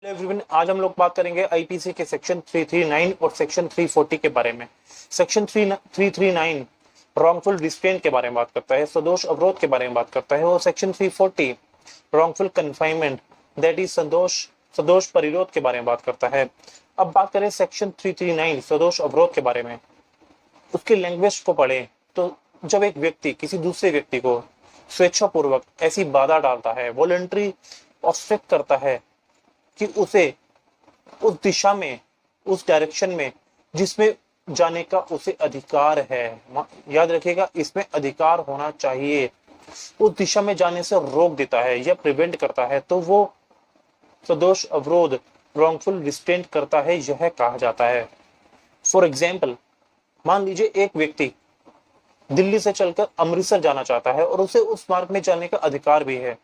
Everyone, आज हम लोग बात करेंगे आईपीसी के सेक्शन 339 और सेक्शन 340 के बारे में। सेक्शन 339 रॉन्गफुल रिस्ट्रेंट के बारे में बात करता है, सदोष अवरोध के बारे में बात करता है, और section 340 wrongful confinement that is सदोष परिरोध के बारे में बात करता है। अब बात करें सेक्शन 339 सदोष अवरोध के बारे में, उसके लैंग्वेज को पढ़े तो जब एक व्यक्ति किसी दूसरे व्यक्ति को स्वेच्छापूर्वक ऐसी बाधा डालता है, वॉलंटरी ऑब्स्ट्रक्ट करता है कि उसे उस दिशा में, उस डायरेक्शन में जिसमें जाने का उसे अधिकार है, याद रखिएगा इसमें अधिकार होना चाहिए, उस दिशा में जाने से रोक देता है या प्रिवेंट करता है, तो वो सदोष अवरोध रॉन्गफुल रिस्ट्रेंट करता है, यह कहा जाता है। फॉर एग्जाम्पल, मान लीजिए एक व्यक्ति दिल्ली से चलकर अमृतसर जाना चाहता है और उसे उस मार्ग में जाने का अधिकार भी है।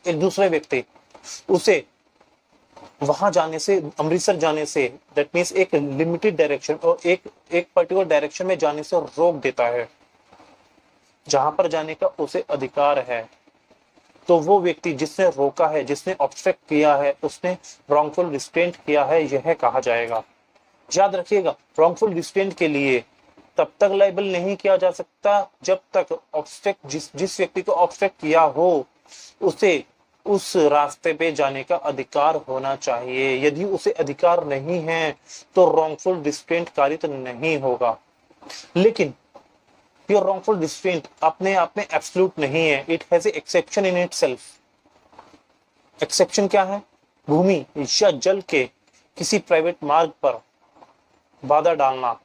एक दूसरे व्यक्ति उसे वहां जाने से, अमृतसर जाने से, दैट मीन्स एक लिमिटेड डायरेक्शन और एक पर्टिकुलर डायरेक्शन में जाने से रोक देता है, जहां पर जाने का उसे अधिकार है। तो वो व्यक्ति जिसने रोका है, जिसने ऑब्स्ट्रक्ट किया है, उसने रॉन्गफुल रिस्ट्रेंट किया है, यह कहा जाएगा। याद रखिएगा, रॉन्गफुल रिस्ट्रेंट के लिए तब तक लायबल नहीं किया जा सकता जब तक ऑब्स्ट्रक्ट जिस व्यक्ति को ऑब्स्ट्रक्ट किया हो उसे उस रास्ते पे जाने का अधिकार होना चाहिए। यदि उसे अधिकार नहीं है तो रॉन्गफुल रिस्ट्रेंट कारित नहीं होगा। लेकिन ये रॉन्गफुल रिस्ट्रेंट अपने आप में एब्सोल्यूट नहीं है, it has a exception in itself. Exception क्या है? भूमि या जल के किसी प्राइवेट मार्ग पर बाधा डालना,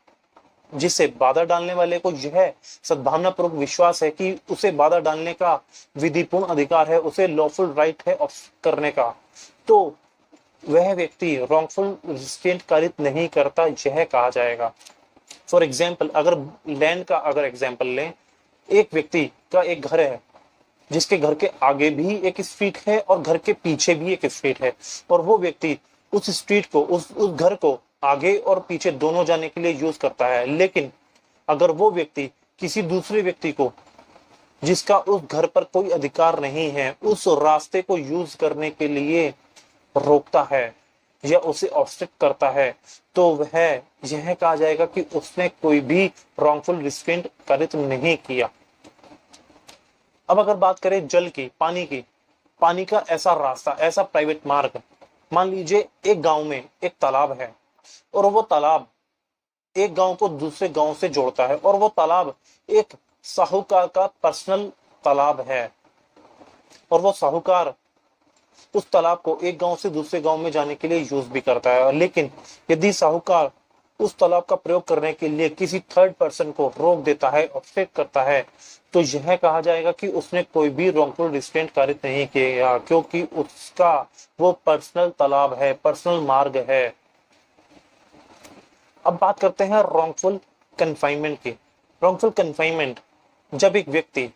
जिससे बाधा डालने वाले को यह सद्भावना पूर्वक विश्वास है कि उसे बाधा डालने का विधिपूर्ण अधिकार है, उसे लॉफुल राइट है करने का, तो वह व्यक्ति रॉन्गफुल रिस्ट्रेंट कारित नहीं करता, यह कहा जाएगा। फॉर एग्जाम्पल, अगर लैंड का अगर एग्जाम्पल लें, एक व्यक्ति का एक घर है जिसके घर के आगे भी एक स्ट्रीट है और घर के पीछे भी एक स्ट्रीट है, और वो व्यक्ति उस स्ट्रीट को, उस घर को आगे और पीछे दोनों जाने के लिए यूज करता है। लेकिन अगर वो व्यक्ति किसी दूसरे व्यक्ति को, जिसका उस घर पर कोई अधिकार नहीं है, उस रास्ते को यूज करने के लिए रोकता है या उसे ऑब्स्ट्रक्ट करता है, तो वह यह कहा जाएगा कि उसने कोई भी रॉन्गफुल रिस्ट्रेंट कारित नहीं किया। अब अगर बात करें जल की, पानी का ऐसा रास्ता, ऐसा प्राइवेट मार्ग, मान लीजिए एक गांव में एक तालाब है और वो तालाब एक गांव को दूसरे गांव से जोड़ता है, और वो तालाब एक साहूकार का पर्सनल तालाब है, और वो साहूकार उस तालाब को एक गांव से दूसरे गांव में जाने के लिए यूज भी करता है। लेकिन यदि साहूकार उस तालाब का प्रयोग करने के लिए किसी थर्ड पर्सन को रोक देता है, ऑब्स्ट्रक्ट करता है, तो यह कहा जाएगा कि उसने कोई भी रॉन्गफुल रिस्ट्रेंट कारित नहीं किया, क्योंकि उसका वो पर्सनल तालाब है, पर्सनल मार्ग है। अब बात करते हैं रॉन्गफुल कन्फाइनमेंट की। रॉन्गफुल कन्फाइनमेंट, जब एक व्यक्ति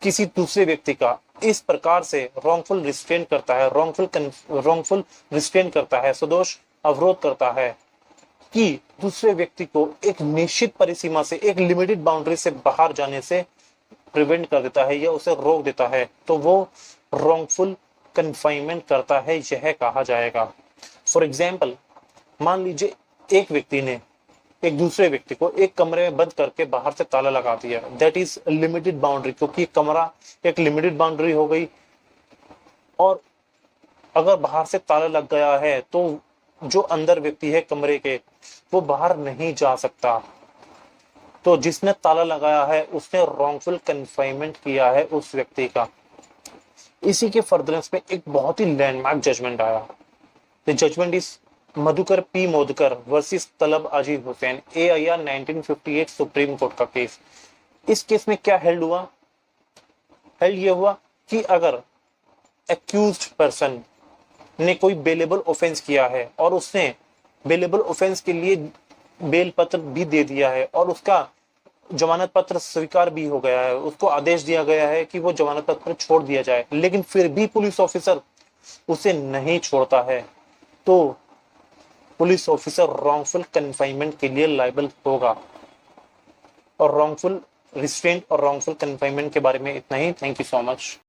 किसी दूसरे व्यक्ति का इस प्रकार से रॉन्गफुल रिस्ट्रेंट करता है, रॉन्गफुल रिस्ट्रेंट करता है, सदोष अवरोध करता है कि दूसरे व्यक्ति को एक निश्चित परिसीमा से, एक लिमिटेड बाउंड्री से बाहर जाने से प्रिवेंट कर देता है या उसे रोक देता है, तो वो रॉन्गफुल कन्फाइनमेंट करता है, यह कहा जाएगा। फॉर एग्जाम्पल, मान लीजिए एक व्यक्ति ने एक दूसरे व्यक्ति को एक कमरे में बंद करके बाहर से ताला लगा दिया, दैट इज लिमिटेड बाउंड्री, क्योंकि कमरा एक लिमिटेड बाउंड्री हो गई, और अगर बाहर से ताला लग गया है तो जो अंदर व्यक्ति है कमरे के, वो बाहर नहीं जा सकता। तो जिसने ताला लगाया है उसने रॉन्गफुल कन्फाइनमेंट किया है उस व्यक्ति का। इसी के फर्दरेंस में एक बहुत ही लैंडमार्क जजमेंट आया। The judgement is Madhukar P Modkar versus Talab Aziz Hussain, AIR 1958 supreme court का केस। इस केस में क्या हेल्ड हुआ? हेल्ड ये हुआ कि अगर एक्यूज्ड पर्सन ने कोई बेलेबल ऑफेंस किया है और उसने बेलेबल ऑफेंस के लिए बेल पत्र भी दे दिया है और उसका जमानत पत्र स्वीकार भी हो गया है, उसको आदेश दिया गया है कि वो जमानत पत्र छोड़ दिया जाए, लेकिन फिर भी पुलिस ऑफिसर उसे नहीं छोड़ता है, तो पुलिस ऑफिसर रॉन्गफुल कन्फाइनमेंट के लिए लायबल होगा। और रॉन्गफुल रिस्ट्रेंट और रॉन्गफुल कन्फाइनमेंट के बारे में इतना ही। Thank you so much.